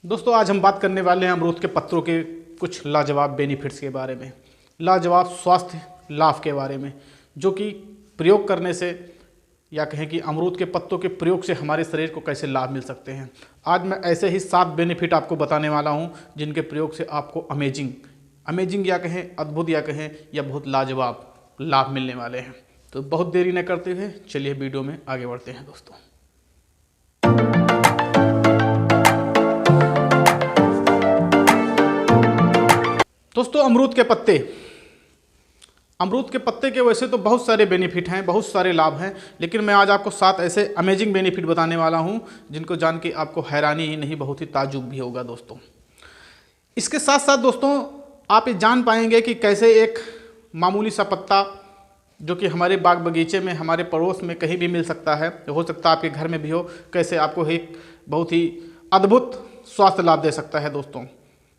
दोस्तों आज हम बात करने वाले हैं अमरूद के पत्तों के कुछ लाजवाब बेनिफिट्स के बारे में, लाजवाब स्वास्थ्य लाभ के बारे में, जो कि प्रयोग करने से या कहें कि अमरूद के पत्तों के प्रयोग से हमारे शरीर को कैसे लाभ मिल सकते हैं। आज मैं ऐसे ही 7 बेनिफिट आपको बताने वाला हूं जिनके प्रयोग से आपको अमेजिंग या कहें अद्भुत या कहें या बहुत लाजवाब लाभ मिलने वाले हैं। तो बहुत देरी न करते हुए चलिए वीडियो में आगे बढ़ते हैं दोस्तों। अमरूद के पत्ते के वैसे तो बहुत सारे बेनिफिट हैं, बहुत सारे लाभ हैं, लेकिन मैं आज आपको 7 ऐसे अमेजिंग बेनिफिट बताने वाला हूं जिनको जान के आपको हैरानी ही नहीं बहुत ही ताजुब भी होगा दोस्तों। इसके साथ साथ दोस्तों आप ये जान पाएंगे कि कैसे एक मामूली सा पत्ता जो कि हमारे बाग बगीचे में, हमारे पड़ोस में कहीं भी मिल सकता है, हो सकता है आपके घर में भी हो, कैसे आपको एक बहुत ही अद्भुत स्वास्थ्य लाभ दे सकता है दोस्तों।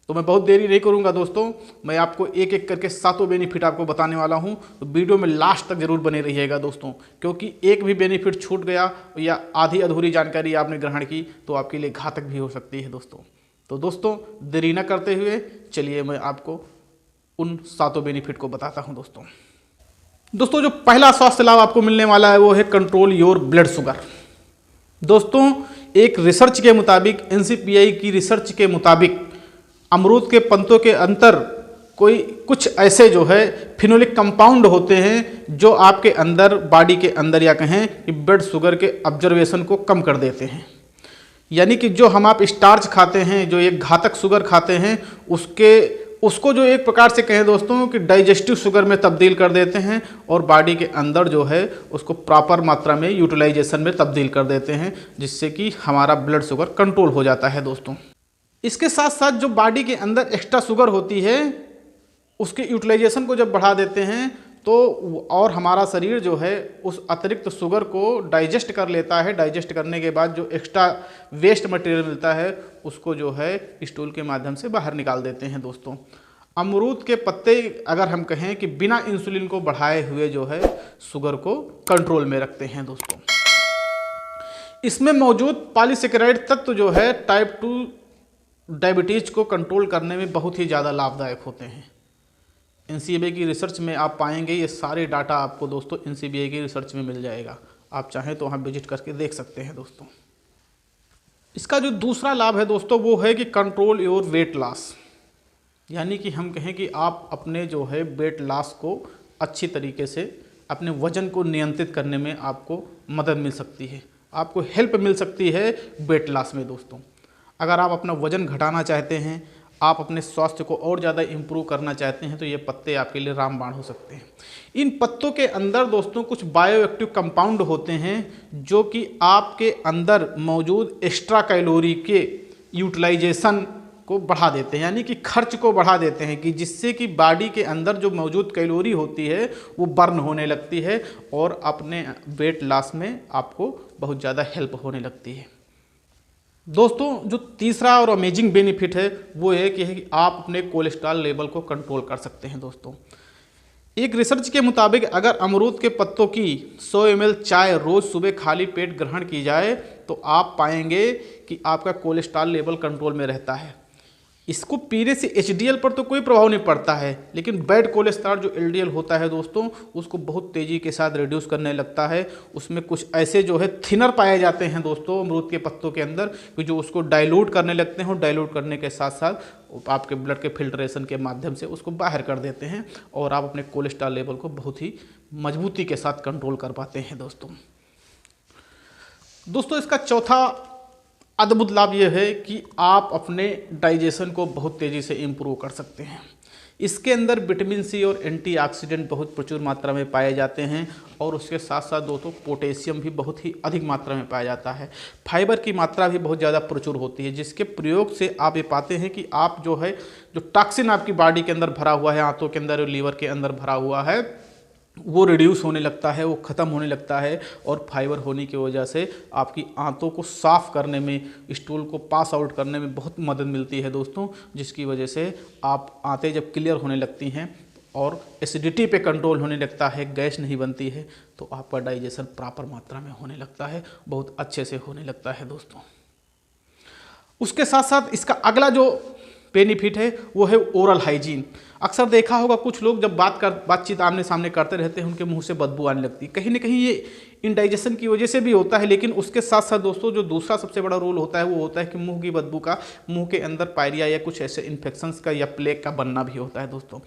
तो मैं बहुत देरी नहीं करूंगा दोस्तों, मैं आपको एक एक करके 7 बेनिफिट आपको बताने वाला हूं। तो वीडियो में लास्ट तक जरूर बने रहिएगा दोस्तों, क्योंकि एक भी बेनिफिट छूट गया या आधी अधूरी जानकारी आपने ग्रहण की तो आपके लिए घातक भी हो सकती है दोस्तों। तो दोस्तों देरी न करते हुए चलिए मैं आपको उन 7 बेनिफिट को बताता हूँ दोस्तों। जो पहला स्वास्थ्य लाभ आपको मिलने वाला है वो है कंट्रोल योर ब्लड शुगर। दोस्तों एक रिसर्च के मुताबिक, NCPI की रिसर्च के मुताबिक अमरूद के पत्तों के अंदर कुछ ऐसे जो है फिनोलिक कंपाउंड होते हैं जो आपके अंदर, बॉडी के अंदर या कहें कि ब्लड शुगर के ऑब्जर्वेशन को कम कर देते हैं। यानी कि जो हम आप स्टार्च खाते हैं, जो एक घातक शुगर खाते हैं, उसको जो एक प्रकार से कहें दोस्तों कि डाइजेस्टिव शुगर में तब्दील कर देते हैं और बॉडी के अंदर जो है उसको प्रॉपर मात्रा में यूटिलाइजेशन में तब्दील कर देते हैं, जिससे कि हमारा ब्लड शुगर कंट्रोल हो जाता है दोस्तों। इसके साथ साथ जो बॉडी के अंदर एक्स्ट्रा शुगर होती है उसके यूटिलाइजेशन को जब बढ़ा देते हैं तो और हमारा शरीर जो है उस अतिरिक्त शुगर को डाइजेस्ट कर लेता है। डाइजेस्ट करने के बाद जो एक्स्ट्रा वेस्ट मटेरियल मिलता है उसको जो है स्टूल के माध्यम से बाहर निकाल देते हैं दोस्तों। अमरूद के पत्ते अगर हम कहें कि बिना इंसुलिन को बढ़ाए हुए जो है शुगर को कंट्रोल में रखते हैं दोस्तों। इसमें मौजूद पॉलीसेकेराइड तत्व जो है टाइप 2 डायबिटीज को कंट्रोल करने में बहुत ही ज़्यादा लाभदायक होते हैं। NCPI की रिसर्च में आप पाएंगे ये सारे डाटा आपको दोस्तों NCPI की रिसर्च में मिल जाएगा। आप चाहें तो वहाँ विजिट करके देख सकते हैं दोस्तों। इसका जो दूसरा लाभ है दोस्तों वो है कि कंट्रोल योर वेट लॉस। यानी कि हम कहें कि आप अपने जो है वेट लॉस को अच्छी तरीके से, अपने वजन को नियंत्रित करने में आपको मदद मिल सकती है, आपको हेल्प मिल सकती है वेट लॉस में दोस्तों। अगर आप अपना वजन घटाना चाहते हैं, आप अपने स्वास्थ्य को और ज़्यादा इम्प्रूव करना चाहते हैं तो ये पत्ते आपके लिए रामबाण हो सकते हैं। इन पत्तों के अंदर दोस्तों कुछ बायोएक्टिव कंपाउंड होते हैं जो कि आपके अंदर मौजूद एक्स्ट्रा कैलोरी के यूटिलाइजेशन को बढ़ा देते हैं, यानी कि खर्च को बढ़ा देते हैं, कि जिससे कि बॉडी के अंदर जो मौजूद कैलोरी होती है वो बर्न होने लगती है और अपने वेट लॉस में आपको बहुत ज़्यादा हेल्प होने लगती है दोस्तों। जो तीसरा और अमेजिंग बेनिफिट है वो है कि आप अपने कोलेस्ट्रॉल लेवल को कंट्रोल कर सकते हैं दोस्तों। एक रिसर्च के मुताबिक अगर अमरूद के पत्तों की 100 ml चाय रोज़ सुबह खाली पेट ग्रहण की जाए तो आप पाएंगे कि आपका कोलेस्ट्रॉल लेवल कंट्रोल में रहता है। इसको पीने से HDL पर तो कोई प्रभाव नहीं पड़ता है, लेकिन बैड कोलेस्ट्रॉल जो LDL होता है दोस्तों उसको बहुत तेज़ी के साथ रिड्यूस करने लगता है। उसमें कुछ ऐसे जो है थिनर पाए जाते हैं दोस्तों अमरूद के पत्तों के अंदर कि जो उसको डाइल्यूट करने लगते हैं और डाइल्यूट करने के साथ साथ आपके ब्लड के फिल्ट्रेशन के माध्यम से उसको बाहर कर देते हैं और आप अपने कोलेस्ट्रॉल लेवल को बहुत ही मजबूती के साथ कंट्रोल कर पाते हैं दोस्तों। इसका चौथा अद्भुत लाभ यह है कि आप अपने डाइजेशन को बहुत तेज़ी से इम्प्रूव कर सकते हैं। इसके अंदर विटामिन C और एंटीऑक्सीडेंट बहुत प्रचुर मात्रा में पाए जाते हैं और उसके साथ साथ दोस्तों पोटेशियम भी बहुत ही अधिक मात्रा में पाया जाता है। फाइबर की मात्रा भी बहुत ज़्यादा प्रचुर होती है, जिसके प्रयोग से आप ये पाते हैं कि आप जो है जो टॉक्सिन आपकी बॉडी के अंदर भरा हुआ है, आंतों के अंदर और लीवर के अंदर भरा हुआ है, वो रिड्यूस होने लगता है, वो ख़त्म होने लगता है और फाइबर होने की वजह से आपकी आंतों को साफ़ करने में, स्टूल को पास आउट करने में बहुत मदद मिलती है दोस्तों, जिसकी वजह से आप आंतें जब क्लियर होने लगती हैं और एसिडिटी पे कंट्रोल होने लगता है, गैस नहीं बनती है, तो आपका डाइजेशन प्रॉपर मात्रा में होने लगता है, बहुत अच्छे से होने लगता है दोस्तों। उसके साथ साथ इसका अगला जो बेनिफिट है वो है ओरल हाइजीन। अक्सर देखा होगा कुछ लोग जब बातचीत आमने सामने करते रहते हैं उनके मुंह से बदबू आने लगती है। कहीं ना कहीं ये इंडाइजेशन की वजह से भी होता है, लेकिन उसके साथ साथ दोस्तों जो दूसरा सबसे बड़ा रोल होता है वो होता है कि मुंह की बदबू का, मुंह के अंदर पायरिया या कुछ ऐसे इन्फेक्शंस का या प्लेग का बनना भी होता है दोस्तों।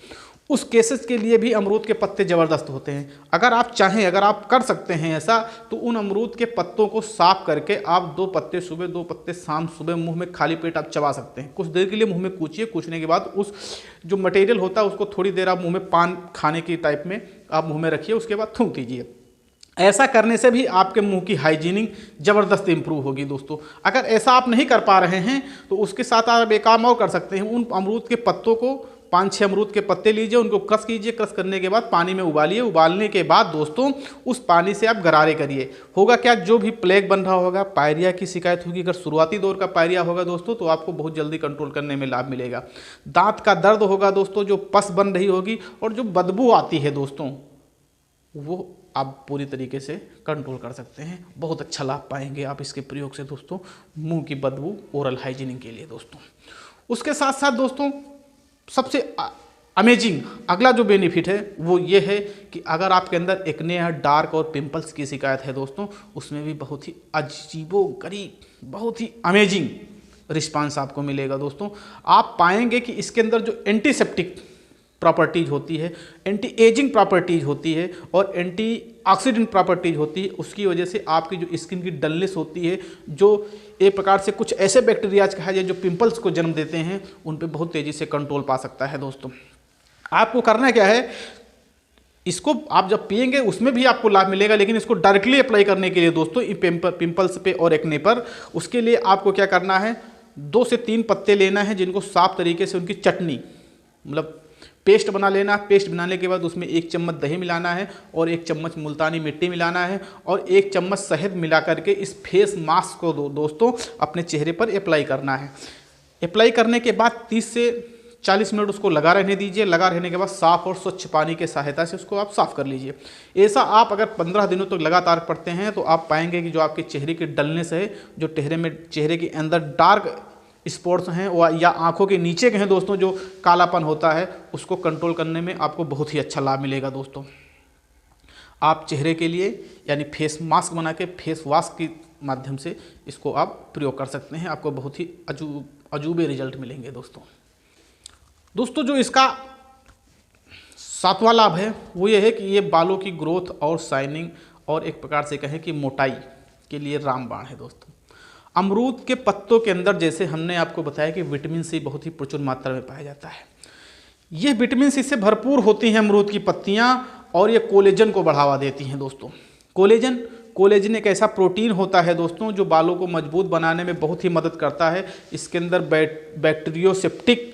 उस केसेस के लिए भी अमरूद के पत्ते ज़बरदस्त होते हैं। अगर आप चाहें, अगर आप कर सकते हैं ऐसा, तो उन अमरूद के पत्तों को साफ करके आप 2 पत्ते सुबह 2 पत्ते शाम सुबह मुंह में खाली पेट आप चबा सकते हैं। कुछ देर के लिए मुंह में कूचिए, कूचने के बाद उस जो मटेरियल होता है उसको थोड़ी देर आप मुंह में पान खाने की टाइप में आप मुंह में रखिए, उसके बाद थूक दीजिए। ऐसा करने से भी आपके मुंह की हाइजीनिंग ज़बरदस्त इंप्रूव होगी दोस्तों। अगर ऐसा आप नहीं कर पा रहे हैं तो उसके साथ आप एक काम और कर सकते हैं। उन अमरूद के पत्तों को 5-6 अमरूद के पत्ते लीजिए, उनको क्रश कीजिए, क्रश करने के बाद पानी में उबालिए। उबालने के बाद दोस्तों उस पानी से आप गरारे करिए। होगा क्या, जो भी प्लेग बन रहा होगा, पायरिया की शिकायत होगी, अगर शुरुआती दौर का पायरिया होगा दोस्तों तो आपको बहुत जल्दी कंट्रोल करने में लाभ मिलेगा। दांत का दर्द होगा दोस्तों, जो पस बन रही होगी और जो बदबू आती है दोस्तों, वो आप पूरी तरीके से कंट्रोल कर सकते हैं। बहुत अच्छा लाभ पाएंगे आप इसके प्रयोग से दोस्तों, मुंह की बदबू ओरल हाइजीनिंग के लिए दोस्तों। उसके साथ साथ दोस्तों सबसे अमेजिंग अगला जो बेनिफिट है वो ये है कि अगर आपके अंदर एक्ने या डार्क और पिंपल्स की शिकायत है दोस्तों, उसमें भी बहुत ही अजीबोगरीब, बहुत ही अमेजिंग रिस्पांस आपको मिलेगा दोस्तों। आप पाएंगे कि इसके अंदर जो एंटीसेप्टिक प्रॉपर्टीज होती है, एंटी एजिंग प्रॉपर्टीज होती है और एंटी ऑक्सीडेंट प्रॉपर्टीज होती है, उसकी वजह से आपकी जो स्किन की डलनेस होती है, जो एक प्रकार से कुछ ऐसे बैक्टीरियाज कहा जाए जो पिंपल्स को जन्म देते हैं, उन पे बहुत तेज़ी से कंट्रोल पा सकता है दोस्तों। आपको करना क्या है, इसको आप जब पिएंगे उसमें भी आपको लाभ मिलेगा, लेकिन इसको डायरेक्टली अप्लाई करने के लिए दोस्तों पिंपल्स पे और एक्ने पर, उसके लिए आपको क्या करना है, 2 से 3 पत्ते लेना है जिनको साफ तरीके से उनकी चटनी मतलब पेस्ट बना लेना। पेस्ट बनाने के बाद उसमें 1 चम्मच दही मिलाना है और 1 चम्मच मुल्तानी मिट्टी मिलाना है और 1 चम्मच शहद मिला करके इस फेस मास्क को दोस्तों अपने चेहरे पर अप्लाई करना है। अप्लाई करने के बाद 30 से 40 मिनट उसको लगा रहने दीजिए। लगा रहने के बाद साफ और स्वच्छ पानी के सहायता से उसको आप साफ कर लीजिए। ऐसा आप अगर 15 दिनों तक लगातार पढ़ते हैं तो आप पाएंगे कि जो आपके चेहरे की डलनेस है, जो चेहरे के अंदर डार्क स्पॉट्स हैं या आंखों के नीचे के हैं दोस्तों, जो कालापन होता है, उसको कंट्रोल करने में आपको बहुत ही अच्छा लाभ मिलेगा दोस्तों। आप चेहरे के लिए यानी फेस मास्क बना के फेस वॉश के माध्यम से इसको आप प्रयोग कर सकते हैं। आपको बहुत ही अजूबे रिजल्ट मिलेंगे दोस्तों। जो इसका 7वां लाभ है वो ये है कि ये बालों की ग्रोथ और शाइनिंग और एक प्रकार से कहें कि मोटाई के लिए रामबाण है दोस्तों। अमरूद के पत्तों के अंदर, जैसे हमने आपको बताया कि विटामिन सी बहुत ही प्रचुर मात्रा में पाया जाता है। ये विटामिन सी से भरपूर होती हैं अमरूद की पत्तियां और ये कोलेजन को बढ़ावा देती हैं दोस्तों। कोलेजन एक ऐसा प्रोटीन होता है दोस्तों जो बालों को मजबूत बनाने में बहुत ही मदद करता है। इसके अंदर बैक्टीरियोसेप्टिक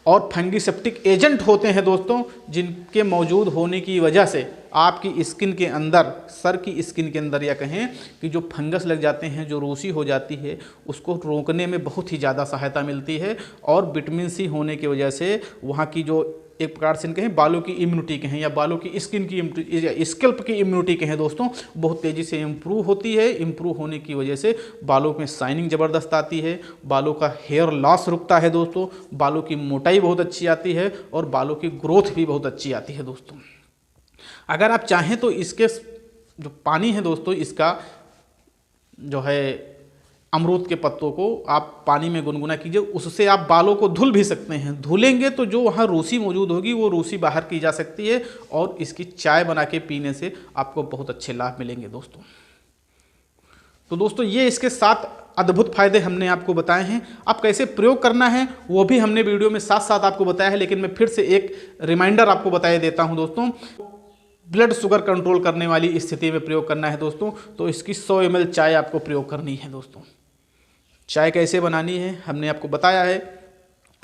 और फंगीसेप्टिक एजेंट होते हैं दोस्तों, जिनके मौजूद होने की वजह से आपकी स्किन के अंदर, सर की स्किन के अंदर या कहें कि जो फंगस लग जाते हैं, जो रूसी हो जाती है, उसको रोकने में बहुत ही ज़्यादा सहायता मिलती है। और विटामिन सी होने की वजह से वहाँ की जो एक प्रकार से कहें बालों की इम्यूनिटी कहें या बालों की स्किन की या स्कैल्प की इम्यूनिटी कहें दोस्तों, बहुत तेज़ी से इम्प्रूव होती है। इम्प्रूव होने की वजह से बालों में शाइनिंग ज़बरदस्त आती है, बालों का हेयर लॉस रुकता है दोस्तों, बालों की मोटाई बहुत अच्छी आती है और बालों की ग्रोथ भी बहुत अच्छी आती है दोस्तों। अगर आप चाहें तो इसके जो पानी है दोस्तों, इसका जो है अमरूद के पत्तों को आप पानी में गुनगुना कीजिए, उससे आप बालों को धुल भी सकते हैं। धुलेंगे तो जो वहाँ रूसी मौजूद होगी वो रूसी बाहर की जा सकती है और इसकी चाय बना के पीने से आपको बहुत अच्छे लाभ मिलेंगे दोस्तों। तो दोस्तों ये इसके 7 अद्भुत फायदे हमने आपको बताए हैं। अब कैसे प्रयोग करना है वो भी हमने वीडियो में साथ साथ आपको बताया है, लेकिन मैं फिर से एक रिमाइंडर आपको बता देता हूँ दोस्तों। ब्लड शुगर कंट्रोल करने वाली स्थिति में प्रयोग करना है दोस्तों, तो इसकी 100 ml चाय आपको प्रयोग करनी है दोस्तों। चाय कैसे बनानी है हमने आपको बताया है।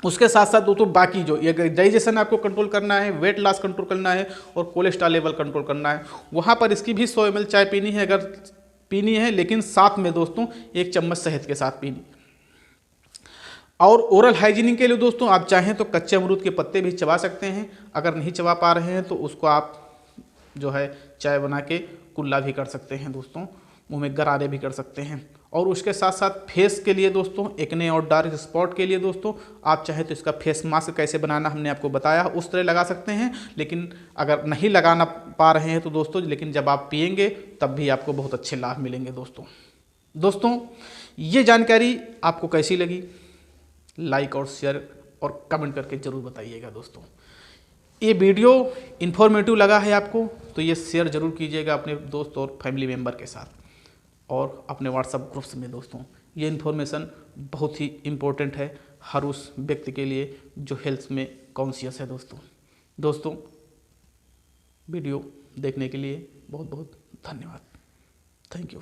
उसके साथ साथ दोस्तों बाकी जो ये डाइजेशन आपको कंट्रोल करना है, वेट लॉस कंट्रोल करना है और कोलेस्ट्रॉल लेवल कंट्रोल करना है, वहाँ पर इसकी भी 100 ml चाय पीनी है अगर पीनी है, लेकिन साथ में दोस्तों 1 चम्मच शहद के साथ पीनी है। और ओरल हाइजीनिंग के लिए दोस्तों आप चाहें तो कच्चे अमरूद के पत्ते भी चबा सकते हैं। अगर नहीं चबा पा रहे हैं तो उसको आप जो है चाय बना के कुल्ला भी कर सकते हैं दोस्तों, मुंह में गरारे भी कर सकते हैं। और उसके साथ साथ फेस के लिए दोस्तों, एक्ने और डार्क स्पॉट के लिए दोस्तों, आप चाहे तो इसका फेस मास्क कैसे बनाना हमने आपको बताया, उस तरह लगा सकते हैं। लेकिन अगर नहीं लगाना पा रहे हैं तो दोस्तों, लेकिन जब आप पिएंगे तब भी आपको बहुत अच्छे लाभ मिलेंगे दोस्तों। ये जानकारी आपको कैसी लगी, लाइक और शेयर और कमेंट करके ज़रूर बताइएगा दोस्तों। ये वीडियो इन्फॉर्मेटिव लगा है आपको तो ये शेयर ज़रूर कीजिएगा अपने दोस्त और फैमिली मेम्बर के साथ और अपने व्हाट्सएप ग्रुप्स में दोस्तों। ये इन्फॉर्मेशन बहुत ही इम्पोर्टेंट है हर उस व्यक्ति के लिए जो हेल्थ में कॉन्शियस है दोस्तों। वीडियो देखने के लिए बहुत बहुत धन्यवाद। Thank you.